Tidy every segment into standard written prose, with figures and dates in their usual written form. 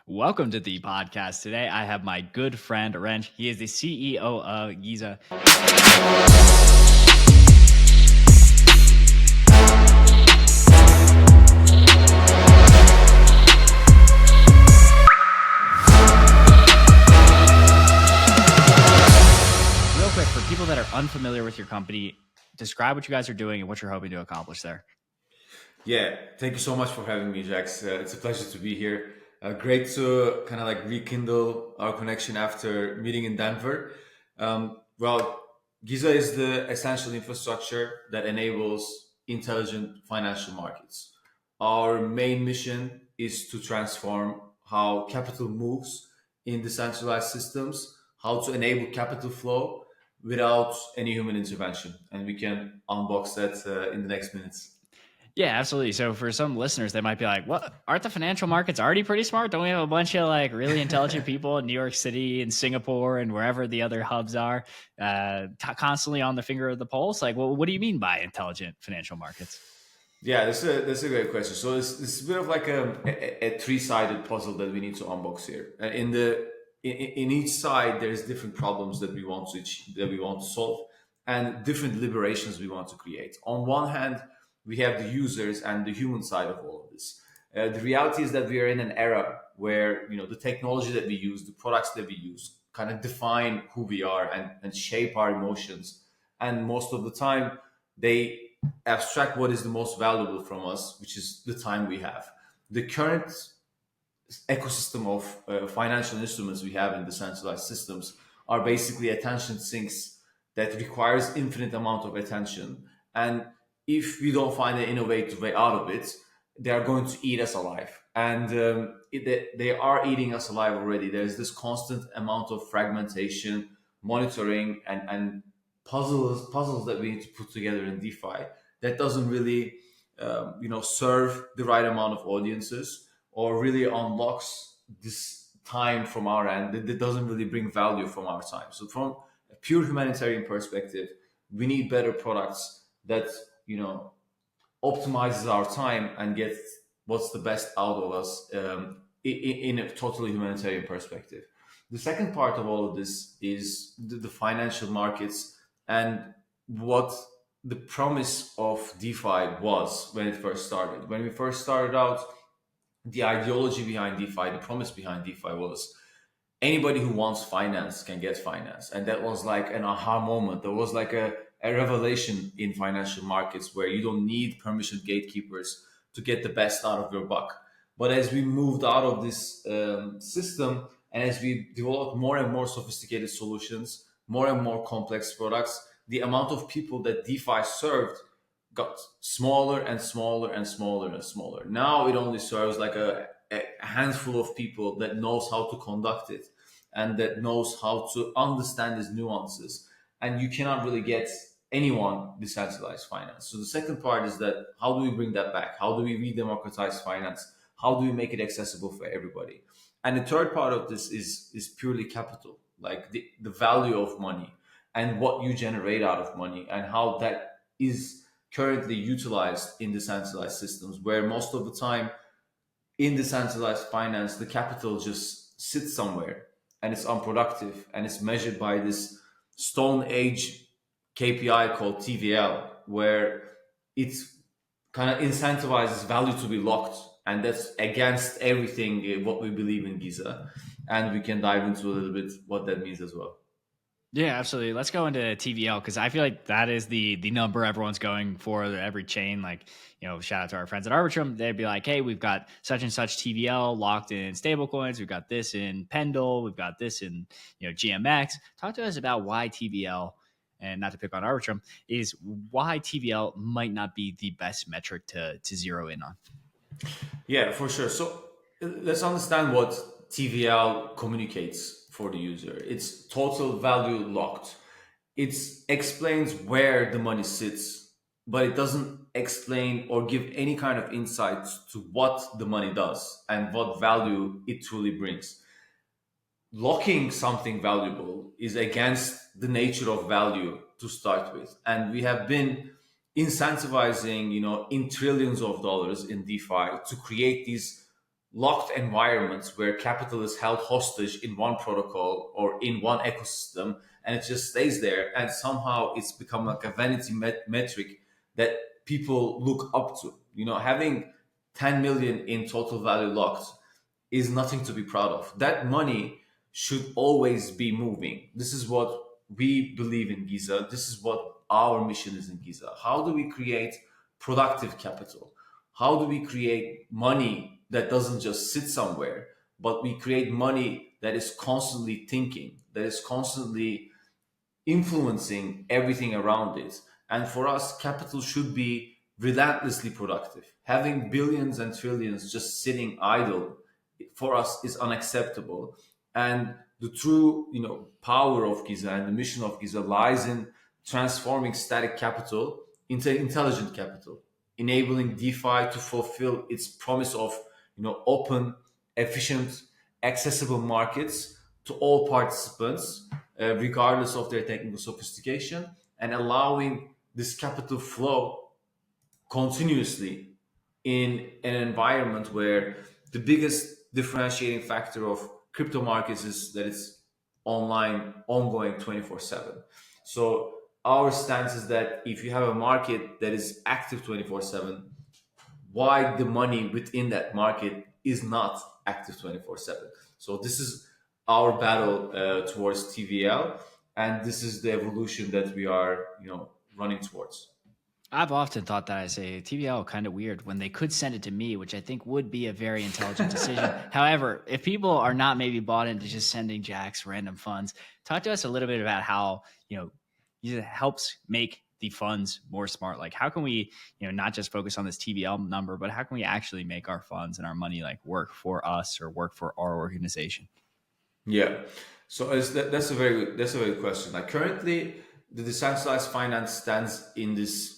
Welcome to the podcast. Today, I have my good friend Renç. He is the CEO of Giza. Real quick, for people that are unfamiliar with your company, describe what you guys are doing and what you're hoping to accomplish there. Yeah, thank you so much for having me, Jax. It's a pleasure to be here. Great to kind of like rekindle our connection after meeting in Denver. Well, Giza is the essential infrastructure that enables intelligent financial markets. Our main mission is to transform how capital moves in decentralized systems, how to enable capital flow without any human intervention. And we can unbox that in the next minutes. Yeah, absolutely. So for some listeners, they might be like, "What? Aren't the financial markets already pretty smart? Don't we have a bunch of like really intelligent people in New York City and Singapore and wherever the other hubs are, constantly on the finger of the pulse? Like, well, what do you mean by intelligent financial markets?" Yeah, that's a great question. So it's a bit of like a three-sided puzzle that we need to unbox here. In each side, there's different problems that we want to solve, and different liberations we want to create. On one hand, we have the users and the human side of all of this. The reality is that we are in an era where the technology that we use, the products that we use, kind of define who we are and shape our emotions. And most of the time, they abstract what is the most valuable from us, which is the time we have. The current ecosystem of financial instruments we have in decentralized systems are basically attention sinks that requires infinite amount of attention. And if we don't find an innovative way out of it, they are going to eat us alive. And they are eating us alive already. There's this constant amount of fragmentation, monitoring, and puzzles that we need to put together in DeFi that doesn't really serve the right amount of audiences or really unlocks this time from our end. That doesn't really bring value from our time. So from a pure humanitarian perspective, we need better products that optimizes our time and gets what's the best out of us in a totally humanitarian perspective. The second part of all of this is the financial markets and what the promise of DeFi was when it first started. When we first started out, the ideology behind DeFi, the promise behind DeFi was anybody who wants finance can get finance. And that was like an aha moment. There was like a revelation in financial markets where you don't need permission gatekeepers to get the best out of your buck. But as we moved out of this system and as we developed more and more sophisticated solutions, more and more complex products, the amount of people that DeFi served got smaller and smaller and smaller and smaller. Now it only serves like a handful of people that knows how to conduct it and that knows how to understand these nuances. And you cannot really get anyone decentralized finance. So the second part is that how do we bring that back? How do we re-democratize finance? How do we make it accessible for everybody? And the third part of this is purely capital, like the value of money and what you generate out of money and how that is currently utilized in decentralized systems, where most of the time in decentralized finance, the capital just sits somewhere and it's unproductive and it's measured by this Stone Age KPI called TVL, where it kind of incentivizes value to be locked. And that's against everything what we believe in Giza. And we can dive into a little bit what that means as well. Yeah, absolutely. Let's go into TVL because I feel like that is the number everyone's going for every chain. Like, shout out to our friends at Arbitrum. They'd be like, hey, we've got such and such TVL locked in stablecoins. We've got this in Pendle. We've got this in, GMX. Talk to us about why TVL, and not to pick on Arbitrum, is why TVL might not be the best metric to zero in on. Yeah, for sure. So let's understand what TVL communicates for the user. It's total value locked. It explains where the money sits, but it doesn't explain or give any kind of insight to what the money does and what value it truly brings. Locking something valuable is against the nature of value to start with. And we have been incentivizing, in trillions of dollars in DeFi to create these locked environments where capital is held hostage in one protocol or in one ecosystem, and it just stays there, and somehow it's become like a vanity metric that people look up to. Having 10 million in total value locked is nothing to be proud of. That money should always be moving. This is what we believe in Giza. This is what our mission is in Giza. How do we create productive capital? How do we create money that doesn't just sit somewhere, but we create money that is constantly thinking, that is constantly influencing everything around it? And for us, capital should be relentlessly productive. Having billions and trillions just sitting idle for us is unacceptable. And the true, power of Giza and the mission of Giza lies in transforming static capital into intelligent capital, enabling DeFi to fulfill its promise of, open, efficient, accessible markets to all participants, regardless of their technical sophistication, and allowing this capital flow continuously in an environment where the biggest differentiating factor of crypto markets is that it's online, ongoing 24/7. So our stance is that if you have a market that is active 24/7, why the money within that market is not active 24/7? So this is our battle towards TVL, and this is the evolution that we are, running towards. I've often thought that I say TVL kind of weird when they could send it to me, which I think would be a very intelligent decision. However, if people are not maybe bought into just sending Jax random funds, talk to us a little bit about how, it helps make the funds more smart. Like how can we, not just focus on this TVL number, but how can we actually make our funds and our money like work for us or work for our organization? Yeah. So that's a very good question. Like currently, the decentralized finance stands in this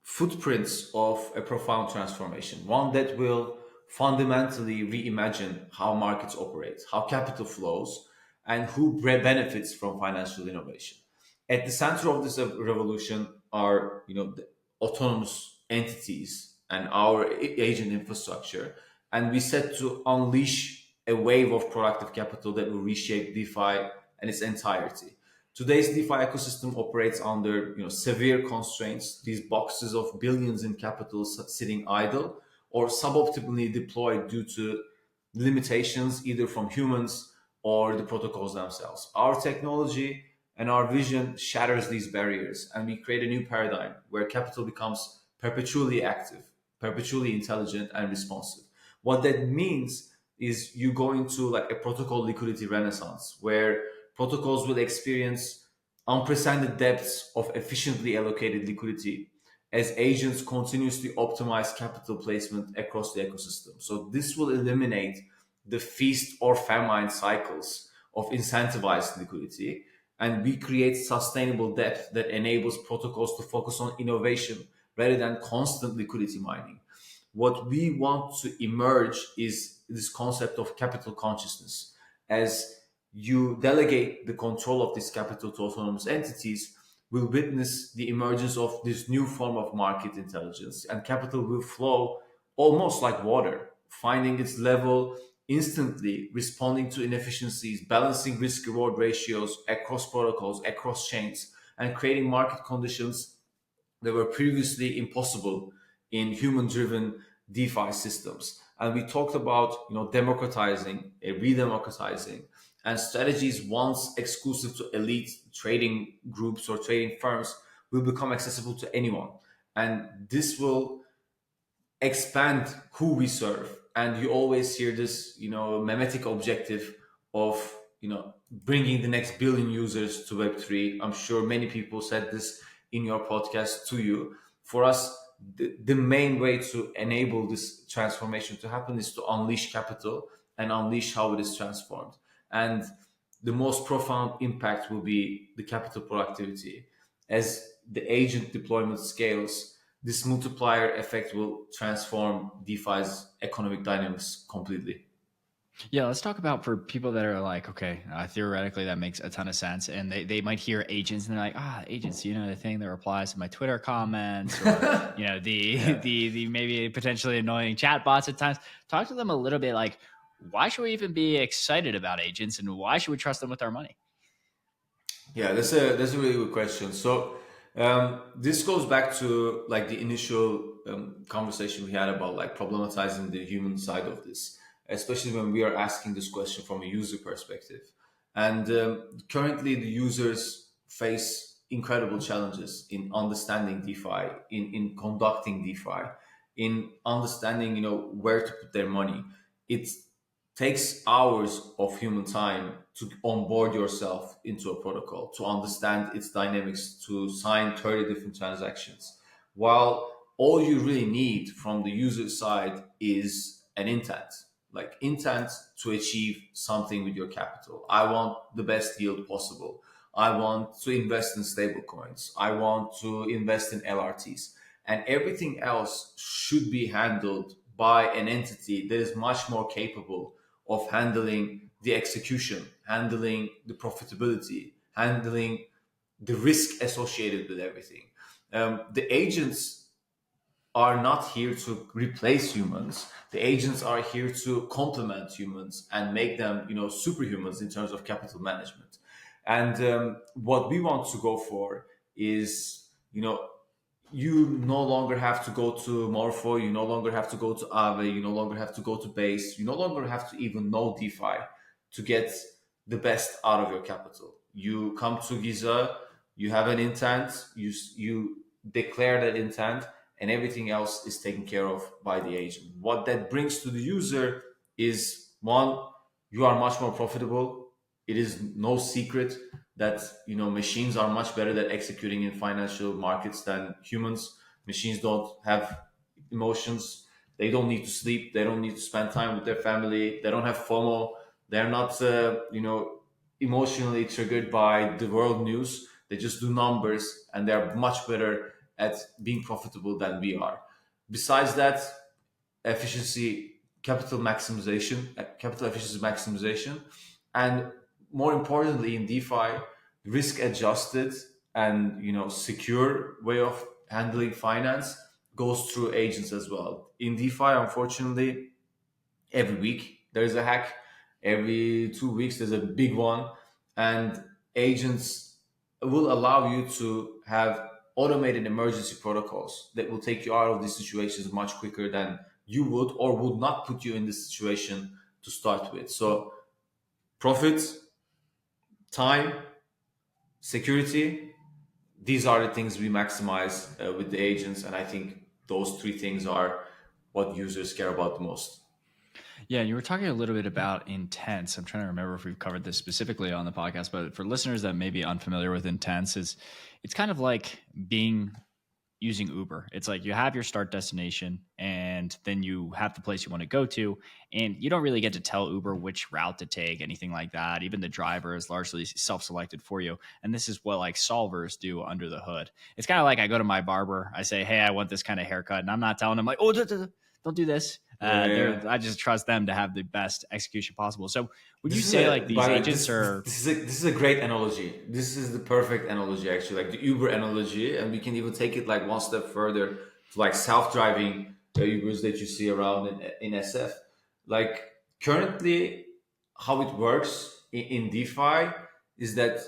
footprints of a profound transformation, one that will fundamentally reimagine how markets operate, how capital flows, and who benefits from financial innovation. At the center of this revolution are, the autonomous entities and our agent infrastructure, and we set to unleash a wave of productive capital that will reshape DeFi and its entirety. Today's DeFi ecosystem operates under, severe constraints. These boxes of billions in capital sitting idle or suboptimally deployed due to limitations either from humans or the protocols themselves. Our technology and our vision shatters these barriers, and we create a new paradigm where capital becomes perpetually active, perpetually intelligent, and responsive. What that means is you go into like a protocol liquidity renaissance where protocols will experience unprecedented depths of efficiently allocated liquidity as agents continuously optimize capital placement across the ecosystem. So this will eliminate the feast or famine cycles of incentivized liquidity, and we create sustainable depth that enables protocols to focus on innovation rather than constant liquidity mining. What we want to emerge is this concept of capital consciousness. As you delegate the control of this capital to autonomous entities, will witness the emergence of this new form of market intelligence, and capital will flow almost like water, finding its level instantly, responding to inefficiencies, balancing risk reward ratios across protocols, across chains, and creating market conditions that were previously impossible in human driven DeFi systems. And we talked about, democratizing, re-democratizing, and strategies once exclusive to elite trading groups or trading firms will become accessible to anyone. And this will expand who we serve. And you always hear this, mimetic objective of, bringing the next billion users to Web3. I'm sure many people said this in your podcast to you. For us, the main way to enable this transformation to happen is to unleash capital and unleash how it is transformed. And the most profound impact will be the capital productivity. As the agent deployment scales, this multiplier effect will transform DeFi's economic dynamics completely. Yeah, let's talk about for people that are like, okay, theoretically that makes a ton of sense, and they might hear agents and they're like, agents, the thing that replies to my Twitter comments, or the Yeah. the maybe potentially annoying chat bots at times. Talk to them a little bit, like, why should we even be excited about agents, and why should we trust them with our money? Yeah, that's a really good question. So this goes back to like the initial conversation we had about like problematizing the human side of this, especially when we are asking this question from a user perspective. And currently, the users face incredible challenges in understanding DeFi, in conducting DeFi, in understanding where to put their money. It's takes hours of human time to onboard yourself into a protocol, to understand its dynamics, to sign 30 different transactions. While all you really need from the user side is an intent, like intent to achieve something with your capital. I want the best yield possible. I want to invest in stable coins. I want to invest in LRTs. And everything else should be handled by an entity that is much more capable of handling the execution, handling the profitability, handling the risk associated with everything. The agents are not here to replace humans. The agents are here to complement humans and make them, superhumans in terms of capital management. And what we want to go for is, you no longer have to go to Morpho, you no longer have to go to Aave, you no longer have to go to Base, you no longer have to even know DeFi to get the best out of your capital. You come to Giza, you have an intent, you declare that intent, and everything else is taken care of by the agent. What that brings to the user is one, you are much more profitable. It is no secret that machines are much better at executing in financial markets than humans. Machines don't have emotions. They don't need to sleep. They don't need to spend time with their family. They don't have FOMO. They're not emotionally triggered by the world news. They just do numbers, and they're much better at being profitable than we are. Besides that, efficiency, capital efficiency maximization, and more importantly in DeFi, risk adjusted and secure way of handling finance goes through agents as well. In DeFi, unfortunately, every week there's a hack, every 2 weeks there's a big one, and agents will allow you to have automated emergency protocols that will take you out of these situations much quicker than you would, or would not put you in this situation to start with. So profit, time, security, these are the things we maximize with the agents, and I think those three things are what users care about the most. Yeah, you were talking a little bit about intents. I'm trying to remember if we've covered this specifically on the podcast, but for listeners that may be unfamiliar with intents, is it's kind of like being using Uber. It's like you have your start destination and then you have the place you want to go to, and you don't really get to tell Uber which route to take, anything like that. Even the driver is largely self-selected for you. And this is what like solvers do under the hood. It's kind of like I go to my barber, I say, "Hey, I want this kind of haircut," and I'm not telling him like, "Oh, don't do this." Yeah. I just trust them to have the best execution possible. So would you This is say like a these by the way, agents are? this is a great analogy. This is the perfect analogy actually, like the Uber analogy, and we can even take it like one step further to like self-driving Ubers that you see around in SF. Like currently, how it works in DeFi is that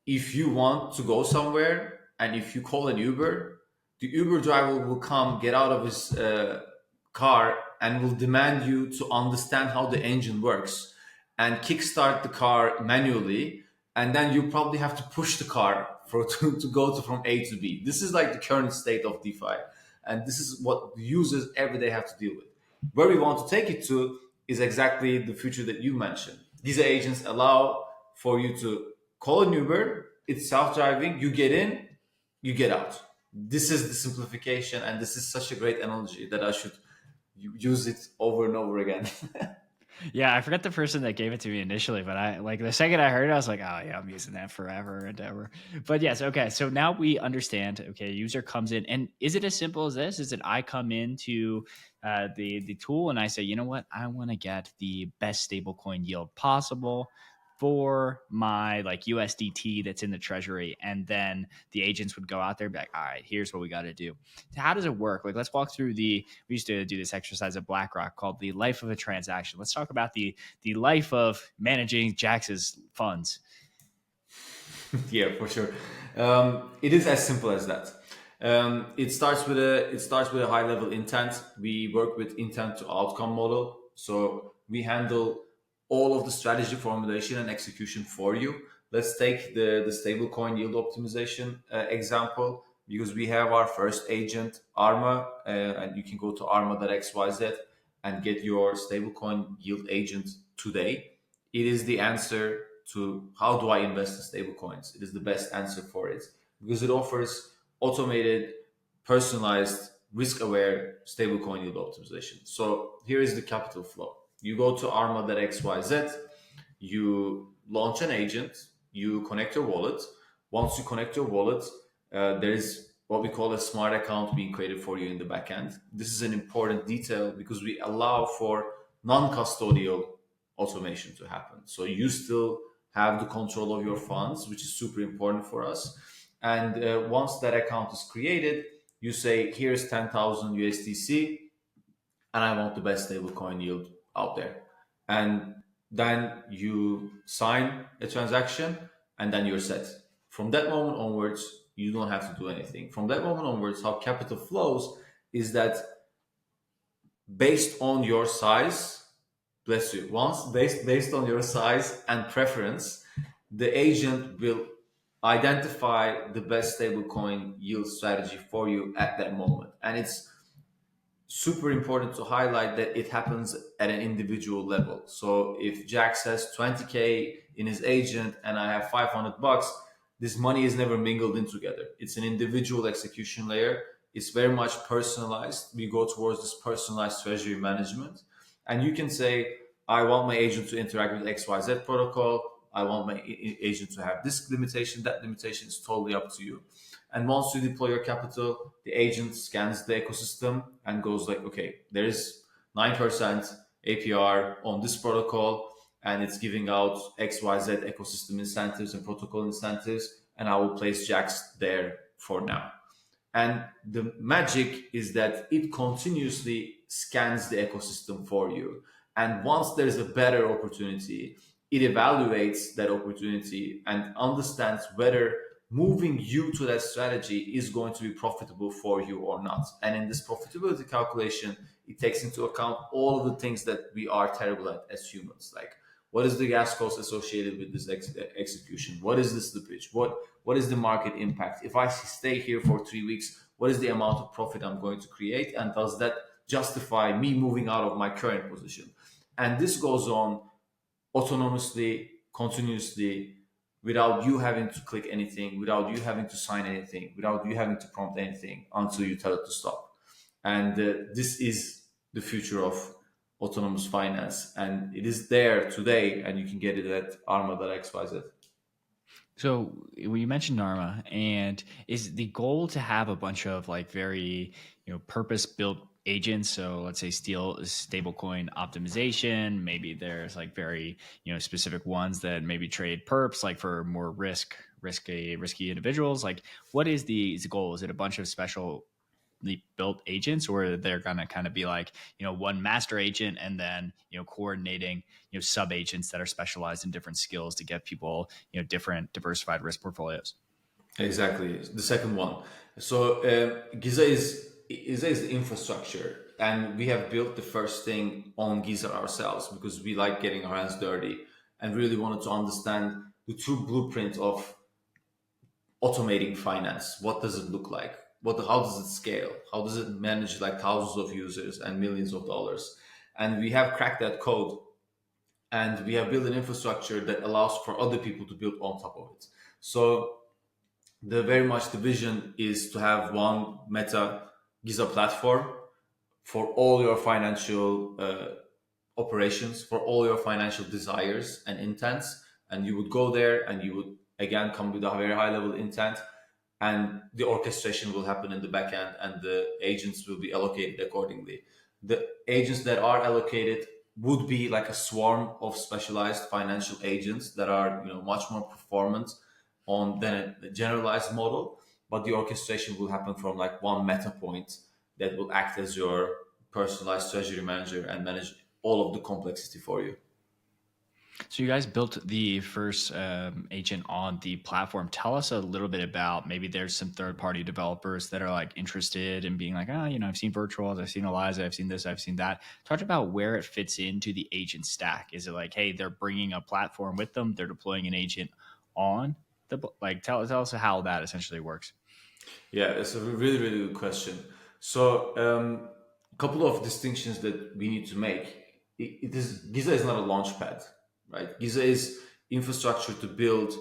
if you want to go somewhere and if you call an Uber, the Uber driver will come, get out of his car, and will demand you to understand how the engine works and kickstart the car manually, and then you probably have to push the car to go from A to B. This is like the current state of DeFi, and this is what the users every day have to deal with. Where we want to take it to is exactly the future that you mentioned. These agents allow for you to call an Uber, it's self-driving, you get in, you get out. This is the simplification, and this is such a great analogy that I should use it over and over again. Yeah, I forgot the person that gave it to me initially, but I like the second I heard it, I was like, oh yeah, I'm using that forever and ever. But yes, okay. So now we understand. Okay, user comes in, and is it as simple as this? Is it I come into the tool and I say, you know what, I want to get the best stablecoin yield possible for my like USDT that's in the treasury, and then the agents would go out there and be like, all right, here's what we got to do. How does it work? Like, let's walk through we used to do this exercise at BlackRock called the life of a transaction. Let's talk about the life of managing Jax's funds. Yeah, for sure. It is as simple as that. It starts with a high level intent. We work with intent to outcome model, so we handle all of the strategy formulation and execution for you. Let's take the stablecoin yield optimization example, because we have our first agent Arma, and you can go to arma.xyz and get your stablecoin yield agent today. It is the answer to how do I invest in stablecoins. It is the best answer for it because it offers automated, personalized, risk-aware stablecoin yield optimization. So here is the capital flow. You go to arma.xyz, you launch an agent, you connect your wallet. Once you connect your wallet, there is what we call a smart account being created for you in the backend. This is an important detail because we allow for non-custodial automation to happen. So you still have the control of your funds, which is super important for us. And once that account is created, you say, here's 10,000 USDC, and I want the best stablecoin yield out there. And then you sign a transaction, and then you're set. From that moment onwards, you don't have to do anything. From that moment onwards, how capital flows is that based on your size, bless you, once based on your size and preference, the agent will identify the best stablecoin yield strategy for you at that moment. And it's super important to highlight that it happens at an individual level. So if Jax has 20K in his agent and I have 500 bucks, this money is never mingled in together. It's an individual execution layer. It's very much personalized. We go towards this personalized treasury management. And you can say, I want my agent to interact with XYZ protocol. I want my agent to have this limitation, that limitation. Is totally up to you. And once you deploy your capital, the agent scans the ecosystem and goes like, okay, there is 9% APR on this protocol, and it's giving out XYZ ecosystem incentives and protocol incentives, and I will place Jax there for now. And the magic is that it continuously scans the ecosystem for you. And once there's a better opportunity, it evaluates that opportunity and understands whether moving you to that strategy is going to be profitable for you or not. And in this profitability calculation, it takes into account all of the things that we are terrible at as humans, like what is the gas cost associated with this execution? What is the slippage? What is the market impact? If I stay here for 3 weeks, what is the amount of profit I'm going to create? And does that justify me moving out of my current position? And this goes on autonomously, continuously, without you having to click anything, without you having to sign anything, without you having to prompt anything until you tell it to stop. And this is the future of autonomous finance, and it is there today, and you can get it at arma.xyz. So when you mentioned Narma, and is the goal to have a bunch of like very purpose built agents? So let's say stablecoin optimization. Maybe there's like very specific ones that maybe trade perps like for more risky individuals. Like what is the goal? Is it a bunch of special built agents, or they're gonna kind of be like one master agent and then coordinating sub agents that are specialized in different skills to get people different diversified risk portfolios? Exactly, the second one. So Giza is the infrastructure, and we have built the first thing on Giza ourselves because we like getting our hands dirty and really wanted to understand the true blueprint of automating finance. What does it look like? How does it scale? How does it manage like thousands of users and millions of dollars? And we have cracked that code, and we have built an infrastructure that allows for other people to build on top of it. So the very much the vision is to have one meta Giza platform for all your financial operations for all your financial desires and intents, and you would go there and you would again come with a very high level intent, and the orchestration will happen in the back end, and the agents will be allocated accordingly. The agents that are allocated would be like a swarm of specialized financial agents that are, much more performant on than a generalized model, but the orchestration will happen from like one meta point that will act as your personalized treasury manager and manage all of the complexity for you. So you guys built the first agent on the platform. Tell us a little bit about, maybe there's some third party developers that are like interested in being like, oh, I've seen virtuals, I've seen Eliza, I've seen this, I've seen that. Talk about where it fits into the agent stack. Is it like, hey, they're bringing a platform with them, they're deploying an agent on the, like, tell us how that essentially works. Yeah, it's a really, really good question. So, a couple of distinctions that we need to make. It is Giza is not a launch pad, right? Giza is infrastructure to build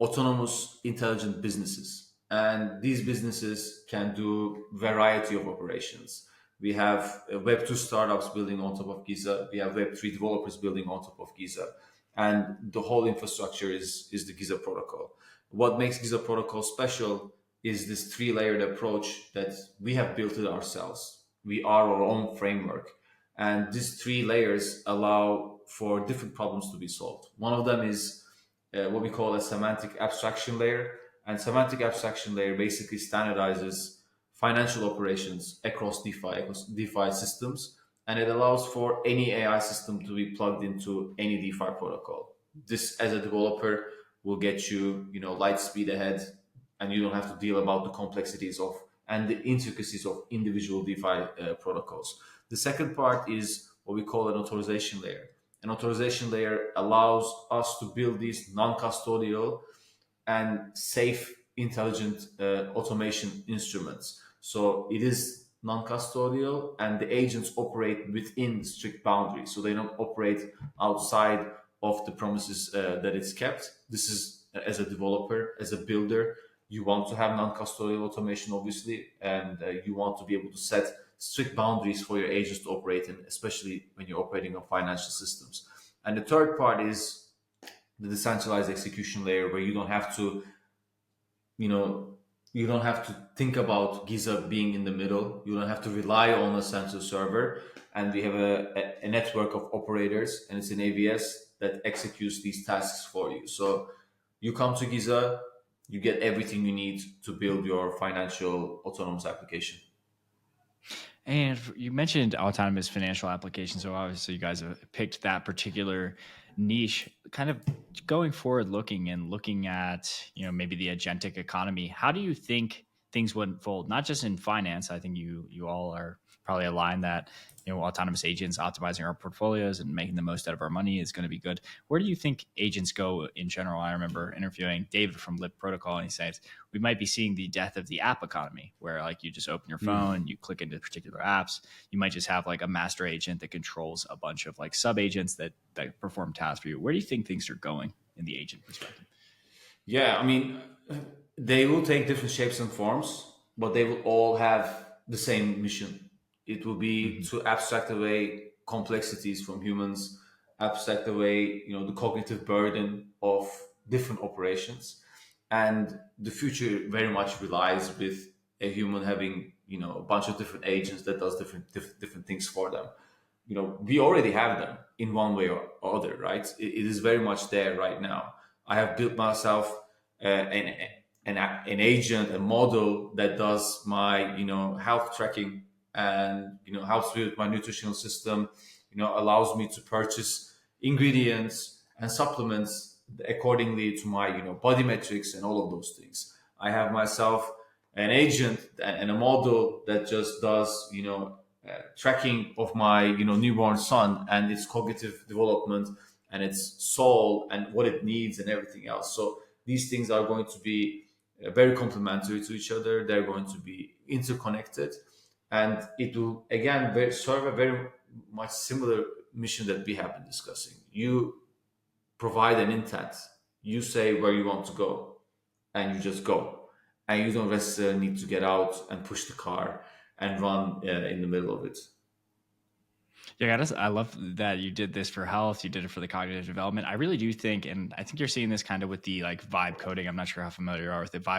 autonomous, intelligent businesses, and these businesses can do variety of operations. We have Web2 startups building on top of Giza. We have Web3 developers building on top of Giza, and the whole infrastructure is the Giza protocol. What makes Giza protocol special is this three-layered approach that we have built it ourselves. We are our own framework, and these three layers allow for different problems to be solved. One of them is what we call a semantic abstraction layer, and semantic abstraction layer basically standardizes financial operations across DeFi systems, and it allows for any AI system to be plugged into any DeFi protocol. This, as a developer, will get you, light speed ahead, and you don't have to deal about the complexities of and the intricacies of individual DeFi protocols. The second part is what we call an authorization layer. An authorization layer allows us to build these non-custodial and safe, intelligent automation instruments. So it is non-custodial, and the agents operate within strict boundaries. So they don't operate outside of the promises that it's kept. This is, as a developer, as a builder, you want to have non-custodial automation, obviously, and you want to be able to set strict boundaries for your agents to operate in, especially when you're operating on financial systems. And the third part is the decentralized execution layer, where you don't have to, you don't have to think about Giza being in the middle. You don't have to rely on a central server. And we have a network of operators, and it's an AVS that executes these tasks for you. So you come to Giza, you get everything you need to build your financial autonomous application. And you mentioned autonomous financial applications. So obviously you guys have picked that particular niche. Kind of going forward looking and looking at, maybe the agentic economy, how do you think things would unfold? Not just in finance. I think you all are probably aligned that, autonomous agents optimizing our portfolios and making the most out of our money is going to be good. Where do you think agents go in general? I remember interviewing David from Lip Protocol, and he says we might be seeing the death of the app economy, where like you just open your phone, you click into particular apps. You might just have like a master agent that controls a bunch of like sub agents that perform tasks for you. Where do you think things are going in the agent perspective? Yeah, I mean, they will take different shapes and forms, but they will all have the same mission. It will be Mm-hmm. to abstract away complexities from humans, abstract away, the cognitive burden of different operations. And the future very much relies with a human having, a bunch of different agents that does different things for them. We already have them in one way or other, right? It is very much there right now. I have built myself an agent, a model that does my, health tracking, and, helps me with my nutritional system, allows me to purchase ingredients and supplements accordingly to my, body metrics and all of those things. I have myself an agent and a model that just does, tracking of my, newborn son and its cognitive development and its soul and what it needs and everything else. So these things are going to be very complementary to each other. They're going to be interconnected, and it will again serve a very much similar mission that we have been discussing. You provide an intent, you say where you want to go, and you just go, and you don't necessarily need to get out and push the car and run in the middle of it. Yeah, I love that you did this for health. You did it for the cognitive development. I really do think, and I think you're seeing this kind of with the like vibe coding. I'm not sure how familiar you are with it. Vibe